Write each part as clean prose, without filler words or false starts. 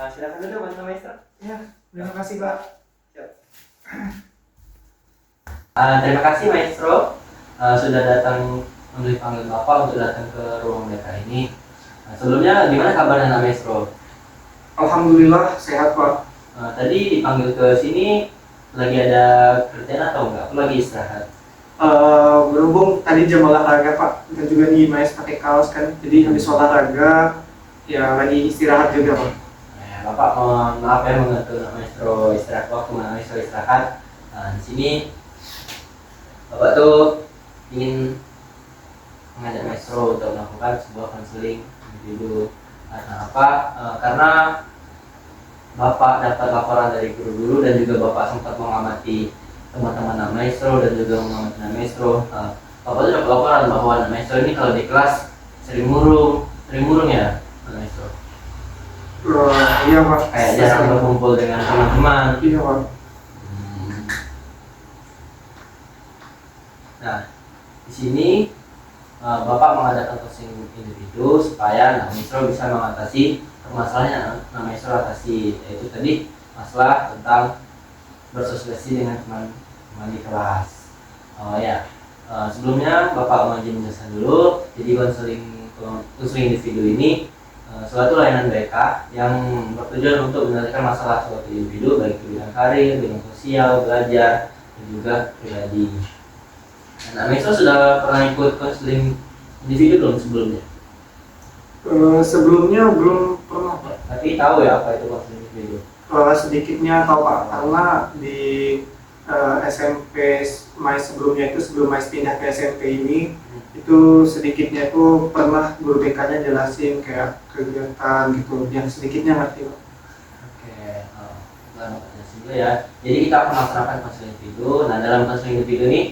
Silakan dulu Mas Maestro. Ya, terima kasih Pak. Terima kasih Maestro sudah datang memenuhi panggilan Bapak untuk datang ke ruang BK ini. Sebelumnya gimana kabarnya Nak Maestro? Alhamdulillah sehat Pak. Tadi dipanggil ke sini lagi ada kerjaan atau enggak? Aku lagi istirahat. Berhubung tadi jam olahraga Pak, dan juga di Mas pakai kaos kan, jadi habis olahraga ya lagi istirahat juga Pak. Bapak maaf ya mengganggu Nak Maestro istirahat waktu Nak Maestro istirahat. Di sini Bapak tuh ingin mengajak Maestro untuk melakukan sebuah konseling individu. Karena apa? Karena Bapak dapat laporan dari guru-guru dan juga Bapak sempat mengamati teman-teman Nak Maestro dan juga mengamati Nak Maestro. Bapak tuh dapat laporan bahwa Nak Maestro ini kalau di kelas sering murung ya Nak Maestro. Iya Pak. Kayak jarang berkumpul dengan teman-teman. Iya Pak. Nah, di sini Bapak mengadakan coaching individu supaya Nak Maestro bisa mengatasi permasalahan yang Nak Maestro atasi, yaitu tadi masalah tentang bersosialisasi dengan teman-teman di kelas. Sebelumnya Bapak mau izin menjelaskan dulu. Jadi konseling individu ini suatu layanan BK yang bertujuan untuk menyelesaikan masalah suatu individu baik di bidang karir, bidang sosial, belajar, dan juga pribadi. Nah, Maestro sudah pernah ikut konseling individu belum sebelumnya? Sebelumnya belum pernah Pak. Tapi tahu ya apa itu konseling individu? Sedikitnya tahu Pak, karena di SMP Mais sebelumnya itu sebelum Mais pindah ke SMP ini itu sedikitnya itu pernah guru BK-nya jelasin kayak kegiatan gitu, yang sedikitnya ngerti Pak. Oke, juga ya. Jadi kita akan melaksanakan konseling individu. Nah, dalam konseling individu ini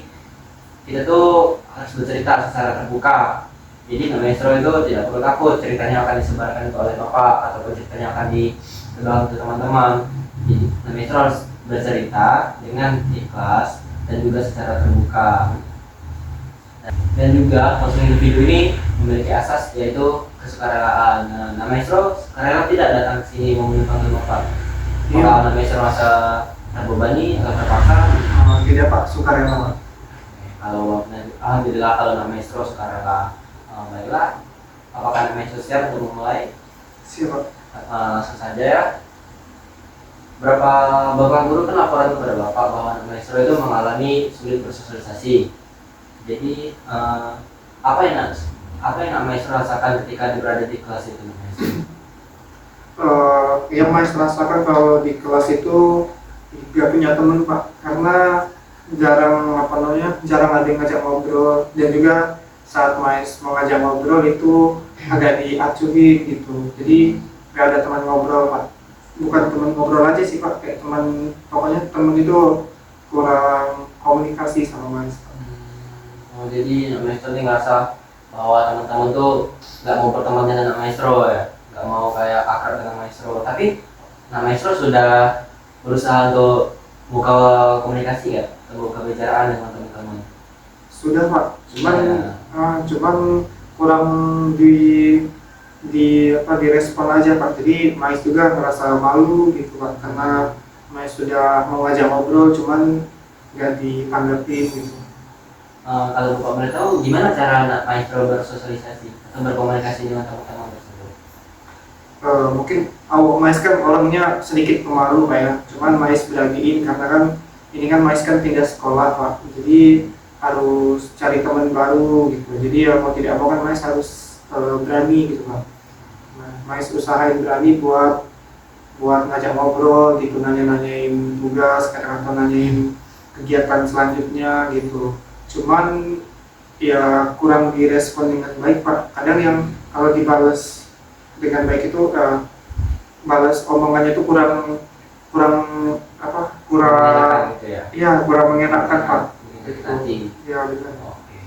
kita tuh harus bercerita secara terbuka. Jadi Nak Maestro itu tidak perlu takut ceritanya akan disebarkan oleh Bapak ataupun ceritanya akan disebarkan ke teman-teman. Jadi Nak Maestro harus bercerita dengan ikhlas dan juga secara terbuka. Dan juga konseling individu ini memiliki asas yaitu kesukarelaan. Nak Maestro sukarela tidak datang ke sini memenuhi panggilan Bapak. Apakah Nak Maestro merasa terbebani atau terpaksa? Tidak Pak, sukarela Pak. Kalau alhamdulillah kalau Nak Maestro sukarela, baiklah. Apakah Nak Maestro siap untuk memulai? Siap. Langsung saja ya. Berapa Bapak guru kan laporan kepada Bapak bahwa Nak Maestro itu mengalami sulit bersosialisasi. Jadi apa yang Nak Maestro rasakan ketika berada di kelas itu, Nak Maestro? Yang Mais rasakan kalau di kelas itu gak punya teman Pak, karena jarang ada yang ngajak ngobrol, dan juga saat Mais mengajak ngobrol itu agak diacuhi gitu, jadi gak ada teman ngobrol Pak. Bukan teman ngobrol aja sih Pak, kayak pokoknya teman itu kurang komunikasi sama Mais. Jadi Nak Maestro ini ngerasa bahwa teman-teman tuh nggak mau berteman dengan Nak Maestro ya, nggak mau kayak akrab dengan Maestro. Tapi Nak Maestro sudah berusaha untuk buka komunikasi ya, buka bicaraan dengan teman-teman. Sudah Pak, cuman kurang direspon aja Pak. Jadi Mais juga ngerasa malu gitu Pak, karena Mais sudah mau ngajak ngobrol cuman nggak ditanggapin gitu. Kalau Bapak boleh tahu gimana cara Nak Maestro bersosialisasi atau berkomunikasi dengan teman-teman tersebut? Mungkin Mais kan orangnya sedikit pemalu Pak ya, cuman Mais beraniin karena kan ini kan Mais kan pindah sekolah Pak, jadi harus cari teman baru gitu. Jadi ya mau tidak mau kan Mais harus berani gitu Pak. Nah, Mais usahain berani buat ngajak ngobrol gitu, nanyain tugas, kadang-kadang nanyain kegiatan selanjutnya gitu. Cuman ya kurang direspon dengan baik Pak. Kadang yang kalau dibales dengan baik itu balas omongannya itu kurang Gitu ya? Ya kurang mengenakan Pak. Nanti. Ya benar. Oke.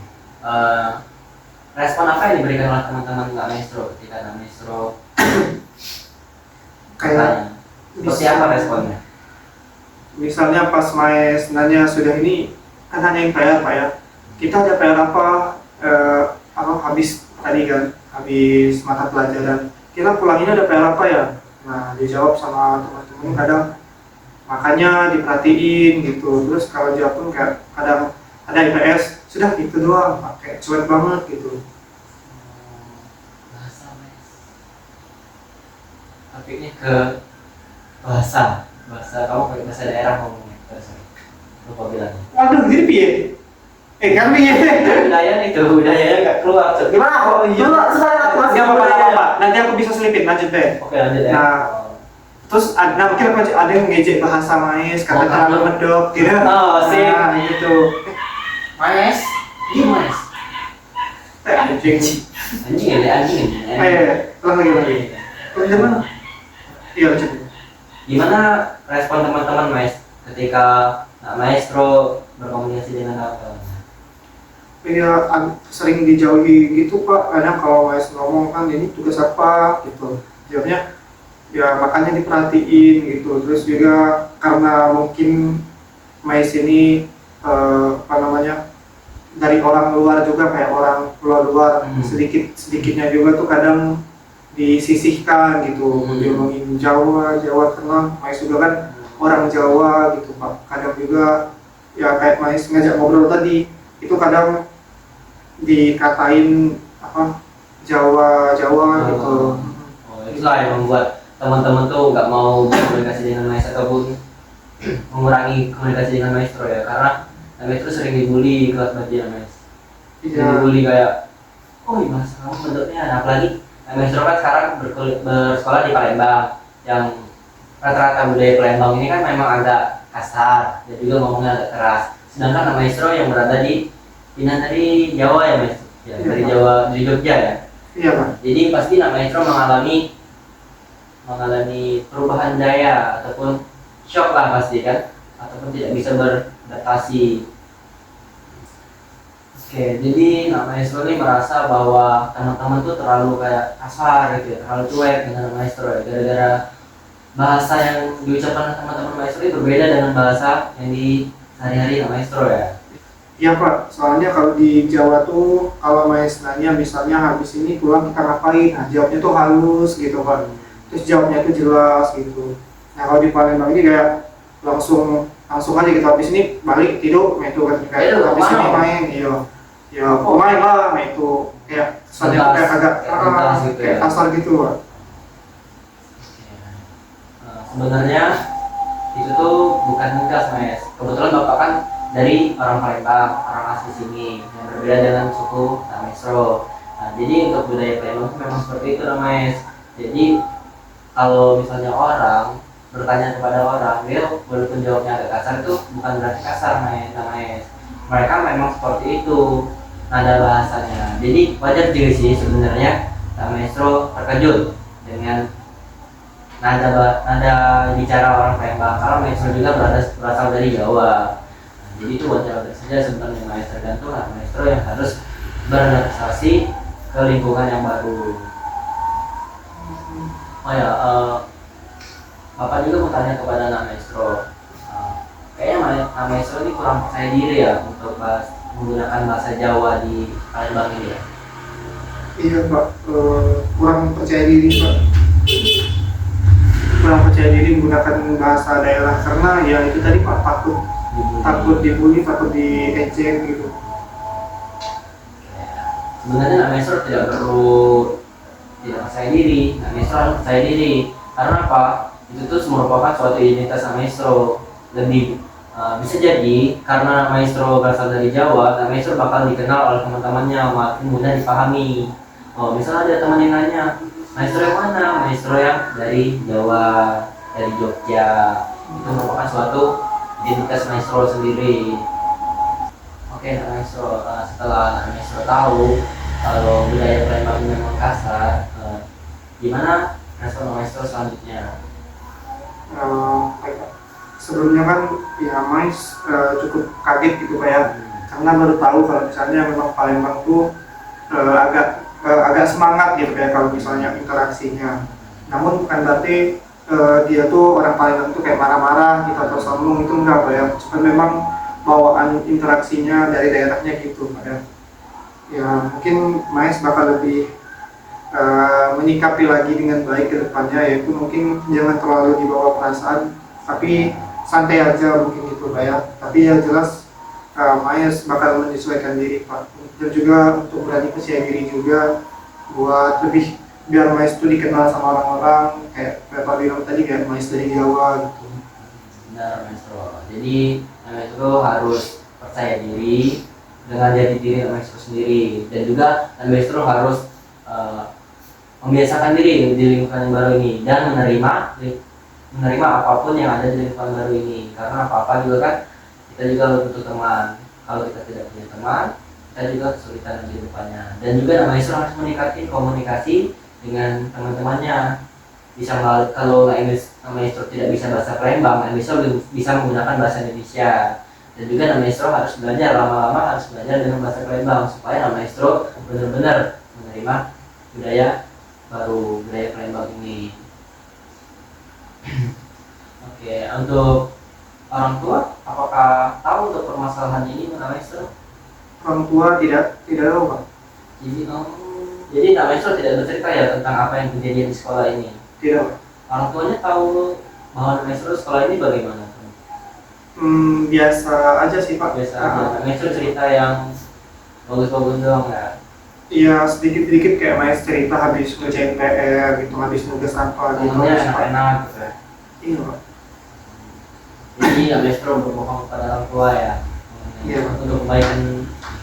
Respon apa yang diberikan oleh teman-teman Nak Maestro ketika Nak Maestro Kayak seperti apa responnya? Misalnya pas Mais nanya sudah ini kan nanyain PR Pak ya, kita ada PR apa habis tadi kan habis mata pelajaran, kita pulang ini ada PR apa ya, Nah dijawab sama teman-teman kadang, makanya diperhatiin gitu. Terus kalau jawab pun kayak kadang ada IPS sudah gitu doang, kayak cuek banget gitu. Bahasa Mas. Topiknya ke bahasa. Bahasa kamu pakai bahasa daerah ngomongnya. Sorry. Lupa bilangnya. Waduh, jadi piye? Kan piye? Budayanya nggak keluar. Cuk. Gimana? Oh iya. Nggak apa-apa. Nanti aku bisa selipin, lanjut deh. Oke, lanjut ya. Nah, terus mungkin ada yang ngejek bahasa Mais, kata terlalu medok, gitu. Oh, sip. Nah, gitu. Mas, iya Mas. Anjing. Anjing ya, anjing. Lagi. Lanjut mana? Iya, lanjut. Gimana respon teman-teman Mas ketika maestro berkomunikasi dengan apa? Iya, sering dijauhi gitu Pak. Kadang kalau Mais ngomong kan ini tugas apa gitu. Jawabnya ya makanya diperhatiin gitu. Terus juga karena mungkin Mais ini apa namanya dari orang luar juga, kayak orang luar sedikitnya juga tuh kadang disisihkan gitu. Diomongin Jawa karena Mais juga kan orang Jawa gitu Pak. Kadang juga ya kayak Mais ngajak ngobrol tadi itu kadang dikatain apa Jawa gitu. Itulah yang membuat teman-teman tuh nggak mau berkomunikasi dengan maestro ataupun mengurangi komunikasi dengan maestro ya, karena maestro sering dibully kelas bagian Mas. Dibully kayak, oh iya Mas kamu bentuknya, nah, apalagi maestro kan sekarang bersekolah di Palembang yang rata-rata budaya Palembang ini kan memang agak kasar dan juga ngomongnya agak keras, sedangkan maestro yang berada di Pindah dari Jawa ya Mas? Ya, Iya, dari Pak. Jawa, dari Jogja ya? Iya Pak. Jadi pasti maestro mengalami perubahan daya ataupun shock lah pasti kan, ataupun tidak bisa beradaptasi. Oke, jadi maestro ini merasa bahwa teman-teman tuh terlalu kayak kasar gitu ya, terlalu cuek dengan maestro ya, gara-gara bahasa yang diucapkan teman-teman maestro itu berbeda dengan bahasa yang di sehari-hari maestro ya. Iya Pak, soalnya kalau di Jawa tuh kalau Mais nanya misalnya habis ini pulang kita ngapain, nah jawabnya tuh halus gitu Pak. Terus jawabnya tuh jelas gitu. Nah kalau di Palembang ini kayak langsung aja gitu, habis ini balik tidur, nah itu kan kayak habis ini main, iya. Ya main lah, nah itu kayak soalnya kayak agak gitu kayak ya. kasar gitu Pak. Sebenarnya itu tuh bukan tegas Mas. Kebetulan Bapak kan dari orang Palembang, orang asli sini yang berbeda dengan suku Maestro. Nah, jadi untuk budaya Palembang itu memang seperti itu Mas. Jadi kalau misalnya orang bertanya kepada orang, dia walaupun jawabnya agak kasar itu bukan berarti kasar Mas. Mereka memang seperti itu nada bahasanya. Jadi wajar juga sih sebenarnya Maestro terkejut dengan nada bicara orang Palembang, karena Maestro juga berasal dari Jawa. Jadi itu wajar saja sebenarnya maestro, tergantung maestro yang harus beradaptasi ke lingkungan yang baru. Oh ya, Bapak juga mau tanya kepada anak maestro. Kayaknya maestro ini kurang percaya diri ya untuk menggunakan bahasa Jawa di Palembang ini ya. Iya Pak, kurang percaya diri Pak. Kurang percaya diri menggunakan bahasa daerah karena ya itu tadi Pak, takut dibully, takut diejek gitu. Sebenarnya maestro tidak percaya diri, maestro harus percaya diri. Karena apa? Itu tuh merupakan suatu identitas maestro. Lebih bisa jadi karena maestro berasal dari Jawa, maestro bakal dikenal oleh teman-temannya, makin mudah dipahami. Oh, misalnya ada teman yang nanya, maestro yang mana? Maestro yang dari Jawa, dari Jogja. Itu merupakan suatu identitas maestro sendiri. Oke, maestro, setelah maestro tahu kalau budaya Palembang memang kasar, gimana respon maestro selanjutnya? Sebelumnya kan ya Mais cukup kaget gitu Pak ya, karena baru tahu kalau misalnya memang Palembang tuh agak semangat gitu kayak kalau misalnya interaksinya. Namun bukan berarti dia tuh orang Palembang tuh kayak marah-marah gitu atau sombong, itu enggak Pak ya. Cuma memang bawaan interaksinya dari daerahnya gitu Pak ya. Ya mungkin Mais bakal lebih menyikapi lagi dengan baik ke depannya, yaitu mungkin jangan terlalu dibawa perasaan, tapi santai aja mungkin gitu Pak ya. Tapi yang jelas Maes bakal menyesuaikan diri Pak, dan juga untuk berani percaya diri juga buat lebih, biar Maes itu dikenal sama orang-orang kayak Bapak bilang tadi, kayak Maes dari Jawa gitu. Benar maestro. Jadi maestro harus percaya diri dengan jati diri maestro sendiri, dan juga maestro harus membiasakan diri di lingkungan yang baru ini dan menerima apapun yang ada di lingkungan baru ini, karena apa-apa juga kan kita juga butuh teman. Kalau kita tidak punya teman, kita juga kesulitan di depannya. Dan juga maestro harus meningkatkan komunikasi dengan teman-temannya. Bisa kalau maestro tidak bisa bahasa Palembang, maestro bisa menggunakan bahasa Indonesia. Dan juga maestro harus belajar, lama-lama harus belajar dengan bahasa Palembang supaya maestro benar-benar menerima budaya baru, budaya Palembang ini. Oke, untuk orang tua, apakah tahu untuk permasalahan ini maestro? Orang tua tidak tahu Pak. Jadi maestro tidak bercerita ya tentang apa yang terjadi di sekolah ini. Tidak Pak. Orang tuanya tahu bahwa maestro sekolah ini bagaimana? Biasa aja sih Pak. Biasa aja. Maestro cerita yang bagus-bagus doang ya. Iya, sedikit-sedikit kayak Maes cerita habis ngerjain PR gitu, habis nugas apa gitu. Temennya enak-enak gitu ya. Iya Pak. Jadi maestro berbohong kepada orang tua ya. Iya Pak. Untuk kebaikan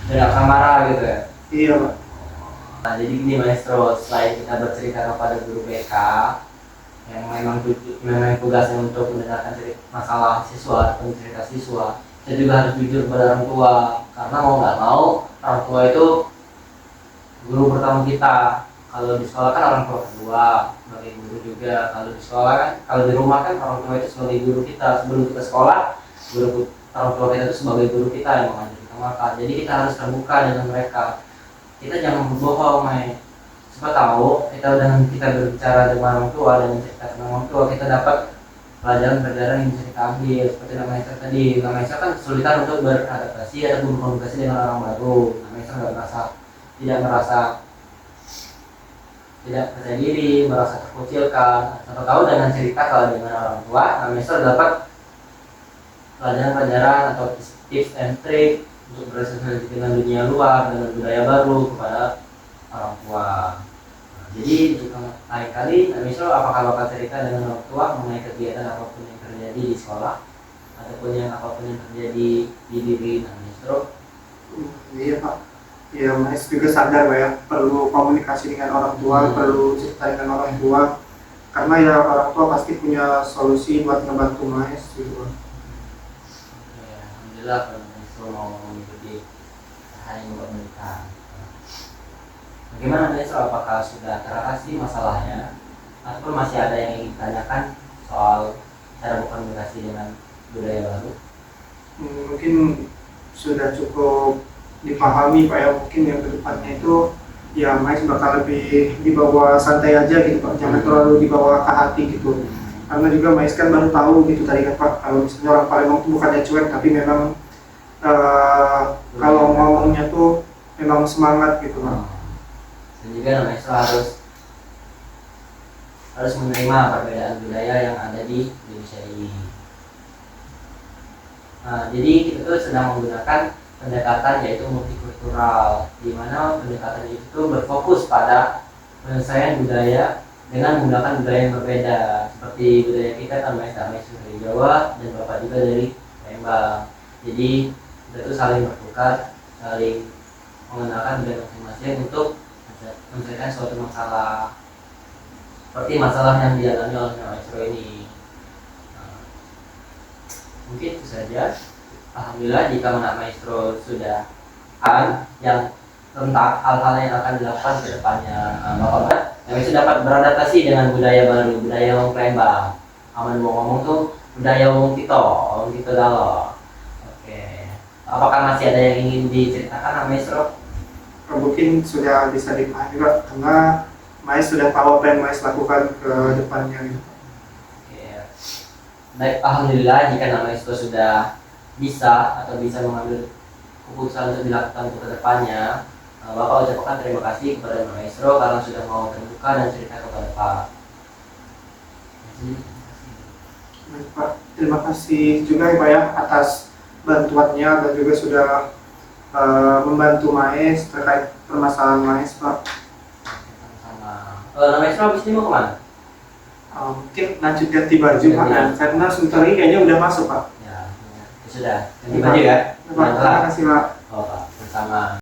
dari Kamara gitu ya. Iya Pak. Nah, jadi gini maestro, selain kita bercerita kepada guru BK yang memang tugasnya untuk mendengarkan masalah siswa atau cerita siswa, kita juga harus jujur kepada orang tua, karena mau nggak mau orang tua itu guru pertama kita. Kalau di sekolah kan orang tua kedua sebagai guru juga. Kalau di sekolah kan, kalau di rumah kan orang tua itu sebagai guru kita. Sebelum kita sekolah, orang tua kita itu sebagai guru kita yang mengajar kita makan. Jadi kita harus terbuka dengan mereka. Kita jangan berbohong, siapa tahu dengan kita berbicara dengan orang tua dan cerita dengan orang tua, kita dapat pelajaran-pelajaran yang bisa kita ambil. Seperti namanya tadi, namanya kan kesulitan untuk beradaptasi atau berkomunikasi dengan orang baru. Namanya tidak percaya diri, merasa terkucilkan. Siapa tahu dengan cerita kalau dengan orang tua, namanya dapat pelajaran-pelajaran atau tips and trick untuk bersosialisasi dengan dunia luar, dengan budaya baru kepada orang tua. Jadi lain kali misal apakah bakal cerita dengan orang tua mengenai kegiatan apapun yang terjadi di sekolah ataupun apapun yang terjadi di diri maestro? Iya Pak. Ya Mas juga sadar Pak ya, perlu komunikasi dengan orang tua, perlu cerita dengan orang tua, karena ya orang tua pasti punya solusi buat ngebantu Mas gitu. Ya, alhamdulillah kalau maestro mau mengikuti hal yang buat mereka. Bagaimana maestro, apakah sudah teratasi masalahnya ataupun masih ada yang ingin ditanyakan soal cara berkomunikasi dengan budaya baru? Mungkin sudah cukup dipahami Pak ya, mungkin yang kedepannya itu ya Mas bakal lebih dibawa santai aja gitu Pak, jangan terlalu dibawa ke hati gitu. Karena juga Mas kan baru tahu gitu tadi kan Pak, kalau misalnya orang Palembang itu bukannya cuek, tapi memang kalau ngomongnya tuh memang semangat gitu Pak. Dan juga maestro harus menerima perbedaan budaya yang ada di Indonesia ini. Nah, jadi kita tuh sedang menggunakan pendekatan yaitu multikultural, di mana pendekatan itu berfokus pada penyelesaian budaya dengan menggunakan budaya yang berbeda. Seperti budaya kita kan maestro dari Jawa dan Bapak juga dari Palembang. Jadi kita tuh saling bertukar, saling mengenalkan budaya masing-masing untuk menyelesaikan suatu masalah, seperti masalah yang dialami oleh maestro ini. Mungkin itu saja. Alhamdulillah jika maestro sudah yang tentang hal-hal yang akan dilakukan ke depannya, Bapak maestro dapat beradaptasi dengan budaya baru, budaya wong Palembang. Aman mau ngomong tuh budaya wong Tito Dalo. Oke. Apakah masih ada yang ingin diceritakan maestro? Mungkin sudah bisa dipahami Pak, karena Mas sudah tahu apa yang Mas lakukan ke depannya gitu. Baik, alhamdulillah jika maestro sudah bisa mengambil keputusan untuk dilakukan untuk kedepannya, Bapak ucapkan terima kasih kepada Maestro karena sudah mau terbuka dan cerita kepada Pak. Baik, Pak, terima kasih juga ya Pak ya atas bantuannya dan juga sudah membantu Maes terkait permasalahan Maes Pak. Sama. Nama Maestro habis ini mau kemana? Mungkin lanjut ganti baju Pak ya, karena sebentar lagi kayaknya udah masuk Pak. Ya sudah. Ganti baju ya. Pak, terima kasih Pak. Oh Pak, sama.